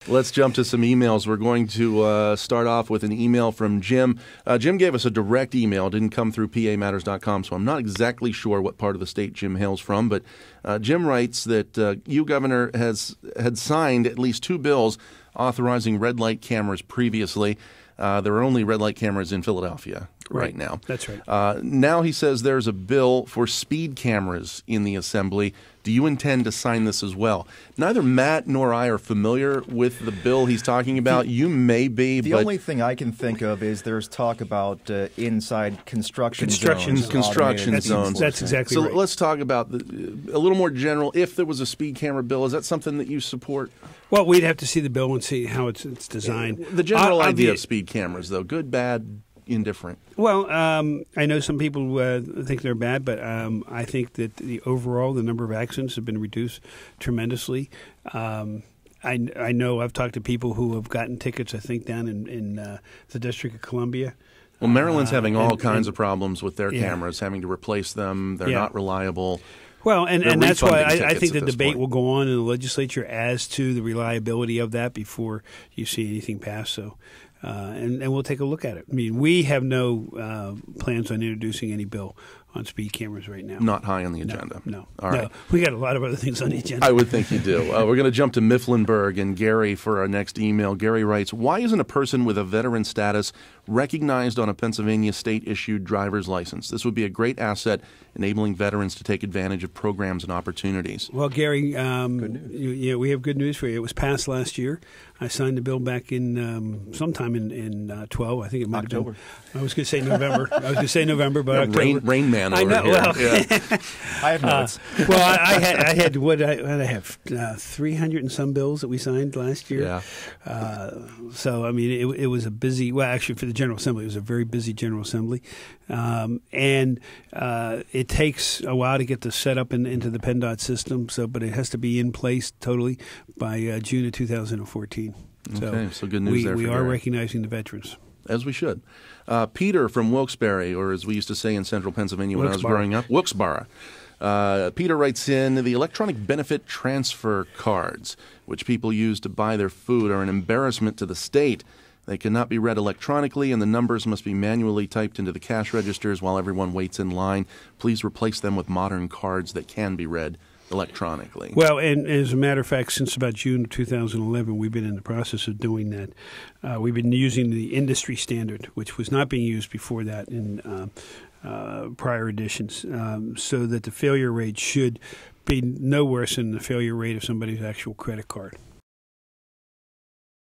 Let's jump to some emails. We're going to start off with an email from Jim. Jim gave us a direct email. It didn't come through pamatters.com, so I'm not exactly sure what part of the state Jim hails from. But Jim writes that you, Governor, had signed at least 2 bills authorizing red light cameras previously. There are only red light cameras in Philadelphia right now. That's right. Now he says there's a bill for speed cameras in the Assembly. Do you intend to sign this as well? Neither Matt nor I are familiar with the bill he's talking about. You may be. The only thing I can think of is there's talk about inside construction zones. Construction zones. That's exactly right. So let's talk about a little more general. If there was a speed camera bill, is that something that you support? Well, we'd have to see the bill and see how it's designed. The general idea of speed cameras, though, good, bad, indifferent. Well, I know some people think they're bad, but I think that the number of accidents have been reduced tremendously. I know I've talked to people who have gotten tickets, I think, down in the District of Columbia. Well, Maryland's having all kinds of problems with their cameras, having to replace them. They're not reliable. Well, and that's why I think the debate will go on in the legislature as to the reliability of that before you see anything pass. So, and we'll take a look at it. I mean, we have no plans on introducing any bill on speed cameras right now. Not high on the agenda. No. All right. No. We got a lot of other things on the agenda. I would think you do. We're going to jump to Mifflinburg and Gary for our next email. Gary writes, why isn't a person with a veteran status recognized on a Pennsylvania state-issued driver's license? This would be a great asset enabling veterans to take advantage of programs and opportunities. Well, Gary, good news. We have good news for you. It was passed last year. I signed the bill back in sometime in 12. I think it might October. have been. I was going to say November. but October. Rain Man over I know. here. Well, yeah. I have notes. Well, I had what I have 300 and some bills that we signed last year. Yeah. So I mean, it was a busy. Well, actually, for the General Assembly, it was a very busy General Assembly, and it takes a while to get this set up into the PennDOT system. But it has to be in place totally by June of 2014. Okay, so good news there. We are recognizing the veterans. As we should. Peter from Wilkes-Barre, or as we used to say in central Pennsylvania when I was growing up, Wilkes-Barre. Peter writes in, the electronic benefit transfer cards, which people use to buy their food, are an embarrassment to the state. They cannot be read electronically, and the numbers must be manually typed into the cash registers while everyone waits in line. Please replace them with modern cards that can be read electronically. Well, and as a matter of fact, since about June of 2011, we've been in the process of doing that. We've been using the industry standard, which was not being used before that in prior editions, so that the failure rate should be no worse than the failure rate of somebody's actual credit card.